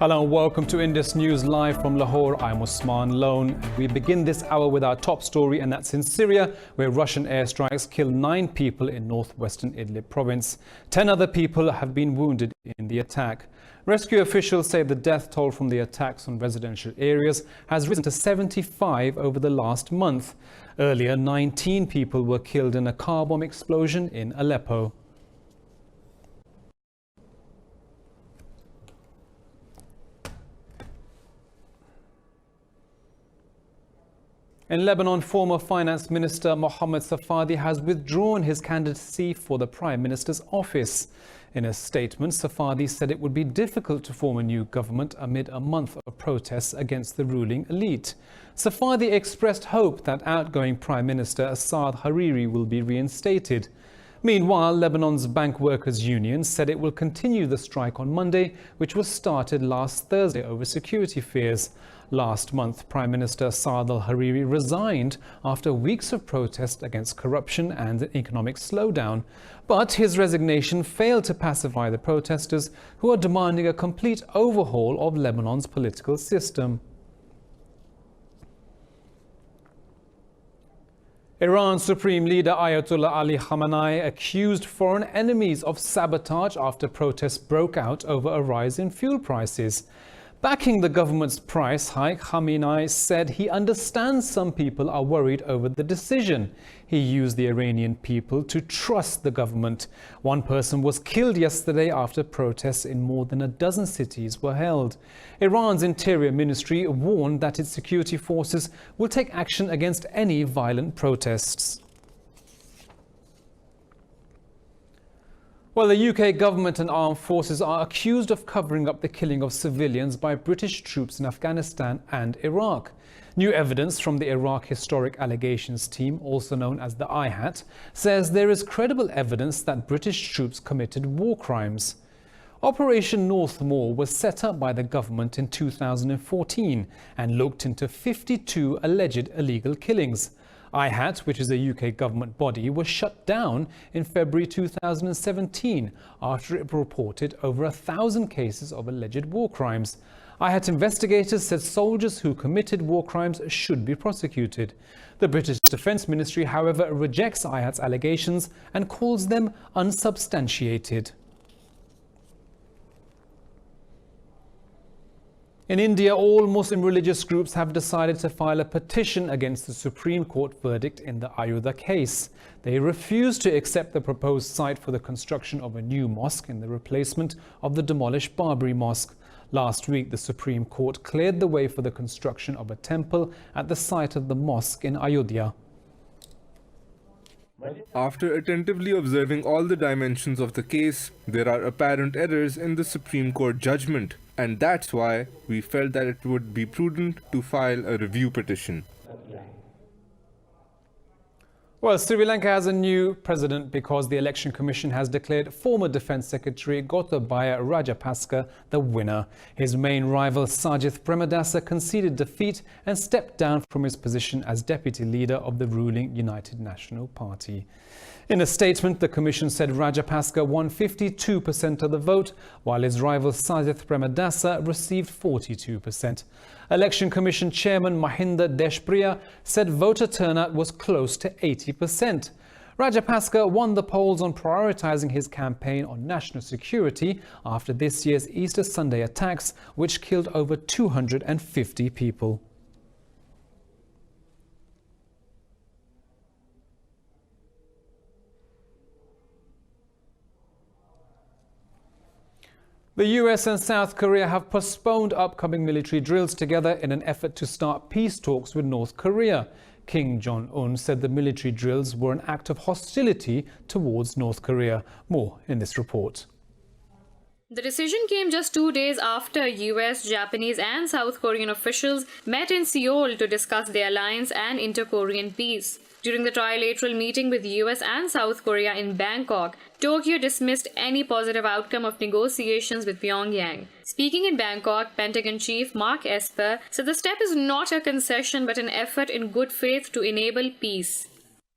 Hello and welcome to Indus News Live from Lahore. I'm Usman Lone. We begin this hour with our top story, and that's in Syria, where Russian airstrikes killed 9 people in northwestern Idlib province. 10 other people have been wounded in the attack. Rescue officials say the death toll from the attacks on residential areas has risen to 75 over the last month. Earlier, 19 people were killed in a car bomb explosion in Aleppo. In Lebanon, former Finance Minister Mohammed Safadi has withdrawn his candidacy for the Prime Minister's office. In a statement, Safadi said it would be difficult to form a new government amid a month of protests against the ruling elite. Safadi expressed hope that outgoing Prime Minister Saad Hariri will be reinstated. Meanwhile, Lebanon's Bank Workers Union said it will continue the strike on Monday, which was started last Thursday over security fears. Last month, Prime Minister Saad al-Hariri resigned after weeks of protest against corruption and an economic slowdown. But his resignation failed to pacify the protesters, who are demanding a complete overhaul of Lebanon's political system. Iran's Supreme Leader Ayatollah Ali Khamenei accused foreign enemies of sabotage after protests broke out over a rise in fuel prices. Backing the government's price hike, Khamenei said he understands some people are worried over the decision. He used the Iranian people to trust the government. One person was killed yesterday after protests in more than a dozen cities were held. Iran's Interior Ministry warned that its security forces will take action against any violent protests. Well, the UK government and armed forces are accused of covering up the killing of civilians by British troops in Afghanistan and Iraq. New evidence from the Iraq Historic Allegations Team, also known as the IHAT, says there is credible evidence that British troops committed war crimes. Operation Northmoor was set up by the government in 2014 and looked into 52 alleged illegal killings. IHAT, which is a UK government body, was shut down in February 2017 after it reported over 1,000 cases of alleged war crimes. IHAT investigators said soldiers who committed war crimes should be prosecuted. The British Defence Ministry, however, rejects IHAT's allegations and calls them unsubstantiated. In India, all Muslim religious groups have decided to file a petition against the Supreme Court verdict in the Ayodhya case. They refuse to accept the proposed site for the construction of a new mosque in the replacement of the demolished Babri Mosque. Last week, the Supreme Court cleared the way for the construction of a temple at the site of the mosque in Ayodhya. After attentively observing all the dimensions of the case, there are apparent errors in the Supreme Court judgment, and that's why we felt that it would be prudent to file a review petition. Well, Sri Lanka has a new president because the Election Commission has declared former Defence Secretary Gotabaya Rajapaksa the winner. His main rival Sajith Premadasa conceded defeat and stepped down from his position as deputy leader of the ruling United National Party. In a statement, the Commission said Rajapaksa won 52% of the vote, while his rival Sajith Premadasa received 42%. Election Commission Chairman Mahinda Deshpriya said voter turnout was close to 80%. Rajapaksa won the polls on prioritising his campaign on national security after this year's Easter Sunday attacks, which killed over 250 people. The US and South Korea have postponed upcoming military drills together in an effort to start peace talks with North Korea. Kim Jong-un said the military drills were an act of hostility towards North Korea. More in this report. The decision came just 2 days after US, Japanese and South Korean officials met in Seoul to discuss the alliance and inter-Korean peace. During the trilateral meeting with US and South Korea in Bangkok, Tokyo dismissed any positive outcome of negotiations with Pyongyang. Speaking in Bangkok, Pentagon Chief Mark Esper said the step is not a concession but an effort in good faith to enable peace.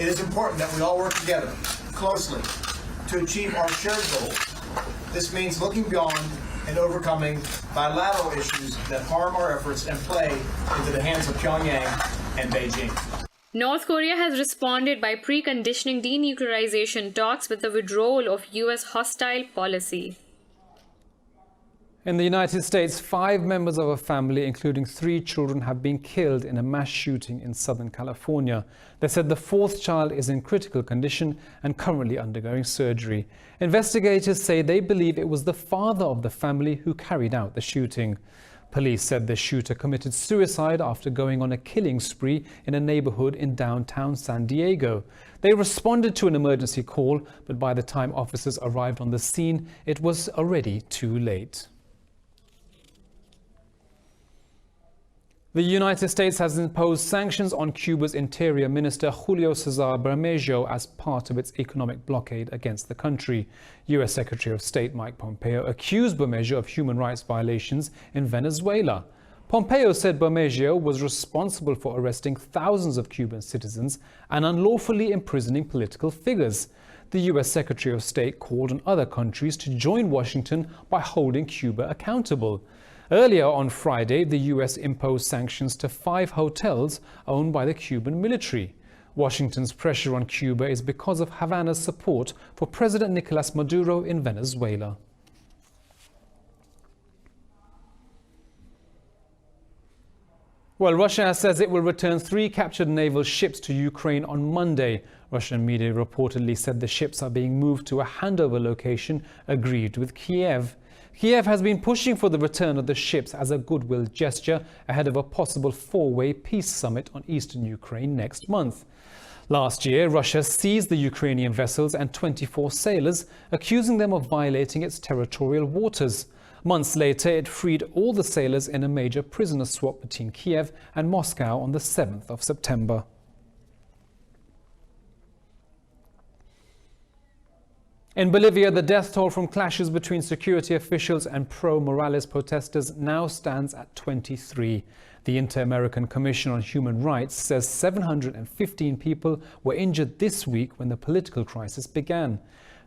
It is important that we all work together, closely, to achieve our shared goals. This means looking beyond and in overcoming bilateral issues that harm our efforts and play into the hands of Pyongyang and Beijing. North Korea has responded by preconditioning denuclearization talks with the withdrawal of US hostile policy. In the United States, 5 members of a family, including 3 children, have been killed in a mass shooting in Southern California. They said the 4th child is in critical condition and currently undergoing surgery. Investigators say they believe it was the father of the family who carried out the shooting. Police said the shooter committed suicide after going on a killing spree in a neighborhood in downtown San Diego. They responded to an emergency call, but by the time officers arrived on the scene, it was already too late. The United States has imposed sanctions on Cuba's Interior Minister Julio César Bermejo as part of its economic blockade against the country. U.S. Secretary of State Mike Pompeo accused Bermejo of human rights violations in Venezuela. Pompeo said Bermejo was responsible for arresting thousands of Cuban citizens and unlawfully imprisoning political figures. The U.S. Secretary of State called on other countries to join Washington by holding Cuba accountable. Earlier on Friday, the U.S. imposed sanctions to 5 hotels owned by the Cuban military. Washington's pressure on Cuba is because of Havana's support for President Nicolas Maduro in Venezuela. Well, Russia says it will return 3 captured naval ships to Ukraine on Monday. Russian media reportedly said the ships are being moved to a handover location agreed with Kiev. Kiev has been pushing for the return of the ships as a goodwill gesture ahead of a possible 4-way peace summit on eastern Ukraine next month. Last year, Russia seized the Ukrainian vessels and 24 sailors, accusing them of violating its territorial waters. Months later, it freed all the sailors in a major prisoner swap between Kiev and Moscow on the 7th of September. In Bolivia, the death toll from clashes between security officials and pro-Morales protesters now stands at 23. The Inter-American Commission on Human Rights says 715 people were injured this week when the political crisis began.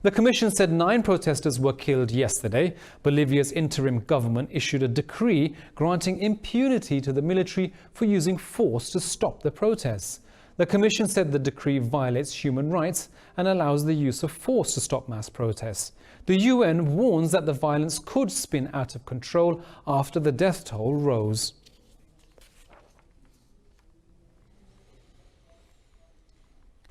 The commission said 9 protesters were killed yesterday. Bolivia's interim government issued a decree granting impunity to the military for using force to stop the protests. The commission said the decree violates human rights and allows the use of force to stop mass protests. The UN warns that the violence could spin out of control after the death toll rose.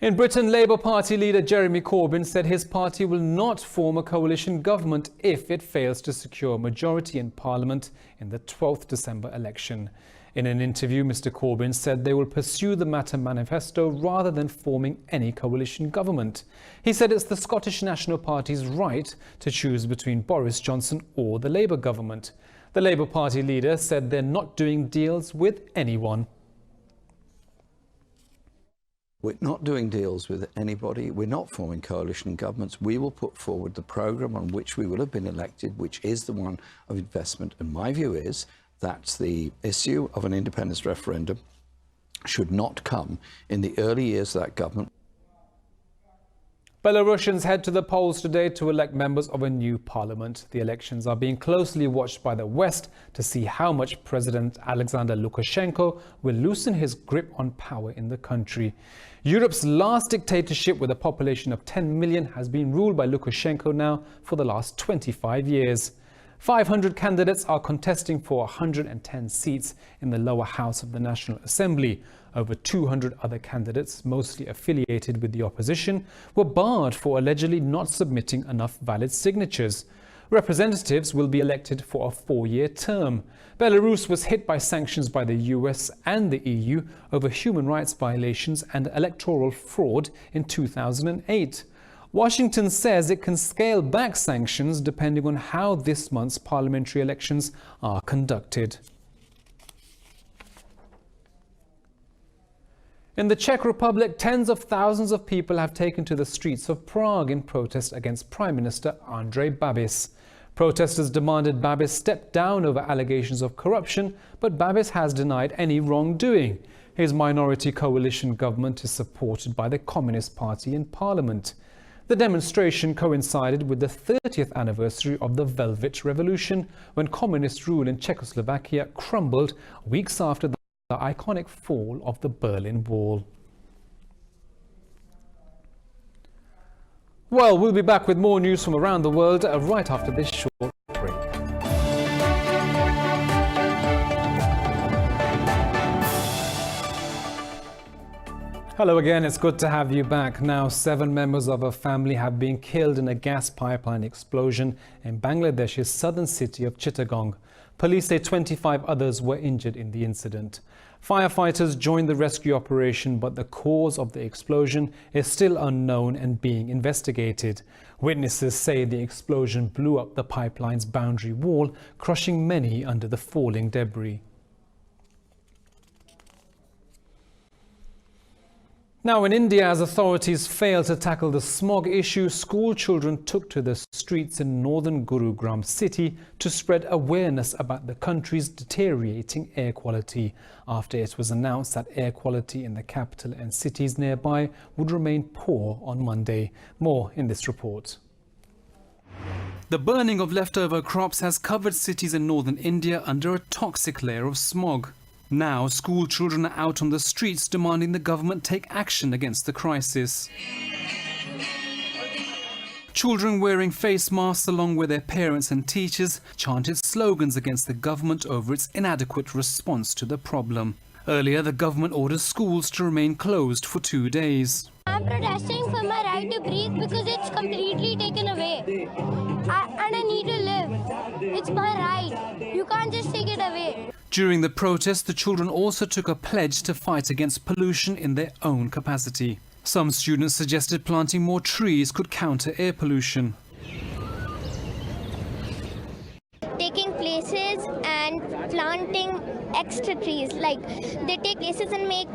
In Britain, Labour Party leader Jeremy Corbyn said his party will not form a coalition government if it fails to secure a majority in Parliament in the 12th December election. In an interview, Mr Corbyn said they will pursue the Matter manifesto rather than forming any coalition government. He said it's the Scottish National Party's right to choose between Boris Johnson or the Labour government. The Labour Party leader said they're not doing deals with anyone. We're not doing deals with anybody. We're not forming coalition governments. We will put forward the programme on which we will have been elected, which is the one of investment. And my view is that the issue of an independence referendum should not come in the early years of that government. Belarusians head to the polls today to elect members of a new parliament. The elections are being closely watched by the West to see how much President Alexander Lukashenko will loosen his grip on power in the country. Europe's last dictatorship with a population of 10 million has been ruled by Lukashenko now for the last 25 years. 500 candidates are contesting for 110 seats in the lower house of the National Assembly. Over 200 other candidates, mostly affiliated with the opposition, were barred for allegedly not submitting enough valid signatures. Representatives will be elected for a 4-year term. Belarus was hit by sanctions by the US and the EU over human rights violations and electoral fraud in 2008. Washington says it can scale back sanctions depending on how this month's parliamentary elections are conducted. In the Czech Republic, tens of thousands of people have taken to the streets of Prague in protest against Prime Minister Andrej Babiš. Protesters demanded Babiš step down over allegations of corruption, but Babiš has denied any wrongdoing. His minority coalition government is supported by the Communist Party in Parliament. The demonstration coincided with the 30th anniversary of the Velvet Revolution, when communist rule in Czechoslovakia crumbled weeks after the iconic fall of the Berlin Wall. Well, we'll be back with more news from around the world right after this short break. Hello again, it's good to have you back. Now, 7 members of a family have been killed in a gas pipeline explosion in Bangladesh's southern city of Chittagong. Police say 25 others were injured in the incident. Firefighters joined the rescue operation, but the cause of the explosion is still unknown and being investigated. Witnesses say the explosion blew up the pipeline's boundary wall, crushing many under the falling debris. Now, in India, as authorities fail to tackle the smog issue, school children took to the streets in northern Gurugram city to spread awareness about the country's deteriorating air quality, after it was announced that air quality in the capital and cities nearby would remain poor on Monday. More in this report. The burning of leftover crops has covered cities in northern India under a toxic layer of smog. Now, school children are out on the streets demanding the government take action against the crisis. Children wearing face masks along with their parents and teachers chanted slogans against the government over its inadequate response to the problem. Earlier, the government ordered schools to remain closed for 2 days. I'm protesting for my right to breathe because it's completely taken away. And I need to live. It's my right. You can't just take it away. During the protest, the children also took a pledge to fight against pollution in their own capacity. Some students suggested planting more trees could counter air pollution. Taking places and planting extra trees, like they take places and make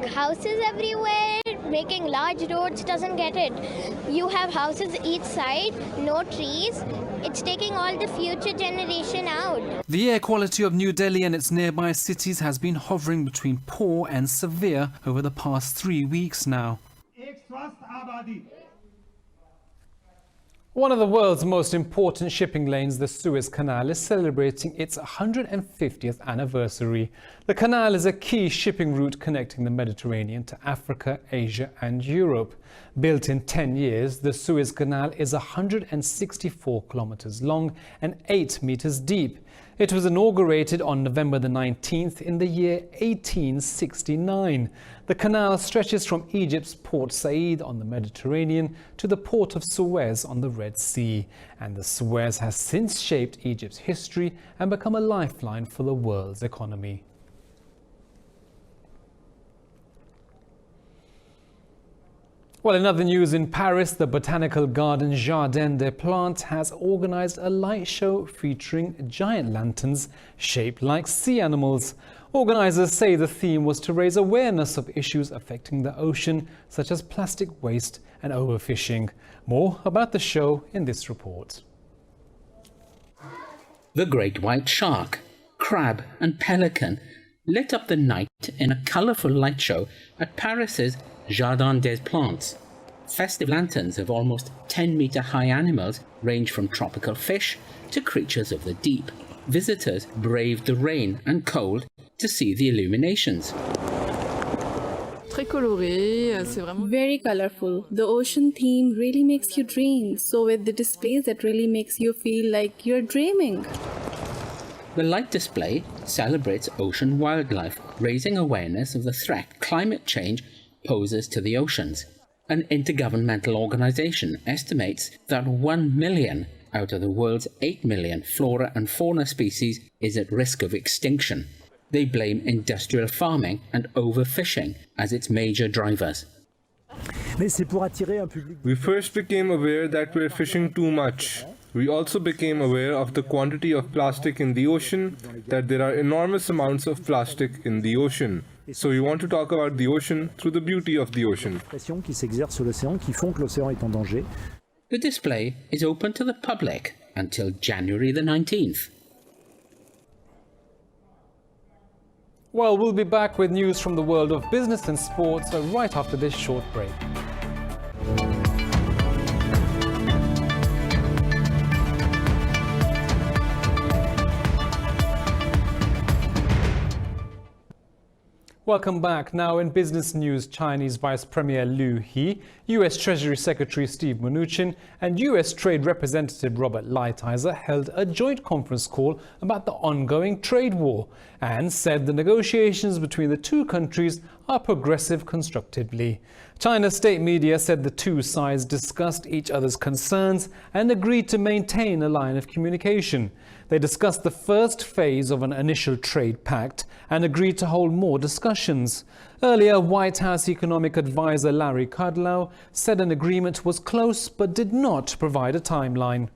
houses everywhere. Making large roads doesn't get it. You have houses each side, no trees. It's taking all the future generation out. The air quality of New Delhi and its nearby cities has been hovering between poor and severe over the past 3 weeks now. One of the world's most important shipping lanes, the Suez Canal, is celebrating its 150th anniversary. The canal is a key shipping route connecting the Mediterranean to Africa, Asia and Europe. Built in 10 years, the Suez Canal is 164 kilometers long and 8 meters deep. It was inaugurated on November the 19th in the year 1869. The canal stretches from Egypt's Port Said on the Mediterranean to the port of Suez on the Red Sea. And the Suez has since shaped Egypt's history and become a lifeline for the world's economy. Well, in other news, in Paris, the botanical garden Jardin des Plantes has organized a light show featuring giant lanterns shaped like sea animals. Organizers say the theme was to raise awareness of issues affecting the ocean, such as plastic waste and overfishing. More about the show in this report. The great white shark, crab and pelican lit up the night in a colourful light show at Paris's Jardin des Plantes. Festive lanterns of almost 10-metre high animals range from tropical fish to creatures of the deep. Visitors braved the rain and cold to see the illuminations. Very colorful. The ocean theme really makes you dream. So with the displays, that really makes you feel like you're dreaming. The light display celebrates ocean wildlife, raising awareness of the threat climate change poses to the oceans. An intergovernmental organization estimates that 1 million out of the world's 8 million flora and fauna species is at risk of extinction. They blame industrial farming and overfishing as its major drivers. We first became aware that we're fishing too much. We also became aware of the quantity of plastic in the ocean, that there are enormous amounts of plastic in the ocean. So we want to talk about the ocean through the beauty of the ocean. The display is open to the public until January the 19th. Well, we'll be back with news from the world of business and sports right after this short break. Welcome back. Now in business news, Chinese Vice Premier Liu He, US Treasury Secretary Steve Mnuchin and US Trade Representative Robert Lighthizer held a joint conference call about the ongoing trade war and said the negotiations between the two countries are progressing constructively. China's state media said the two sides discussed each other's concerns and agreed to maintain a line of communication. They discussed the first phase of an initial trade pact and agreed to hold more discussions. Earlier, White House economic advisor Larry Kudlow said an agreement was close but did not provide a timeline.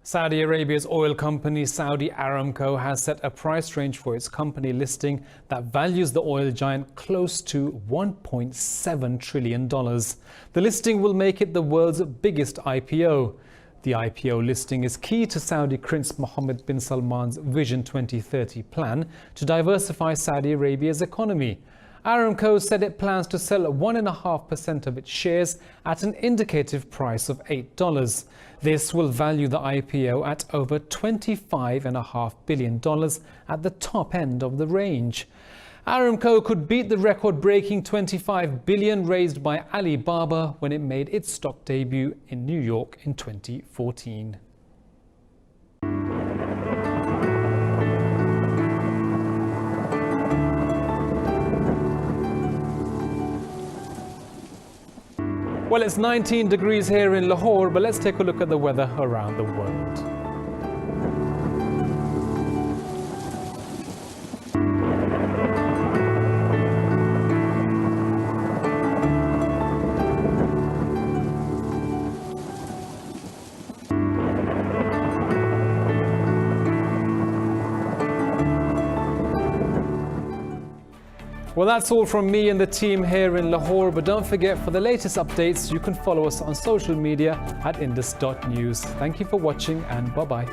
Saudi Arabia's oil company Saudi Aramco has set a price range for its company listing that values the oil giant close to $1.7 trillion. The listing will make it the world's biggest IPO. The IPO listing is key to Saudi Prince Mohammed bin Salman's Vision 2030 plan to diversify Saudi Arabia's economy. Aramco said it plans to sell 1.5% of its shares at an indicative price of $8. This will value the IPO at over $25.5 billion at the top end of the range. Aramco could beat the record-breaking $25 billion raised by Alibaba when it made its stock debut in New York in 2014. Well, it's 19 degrees here in Lahore, but let's take a look at the weather around the world. Well, that's all from me and the team here in Lahore, but don't forget, for the latest updates, you can follow us on social media at indus.news. Thank you for watching and bye-bye.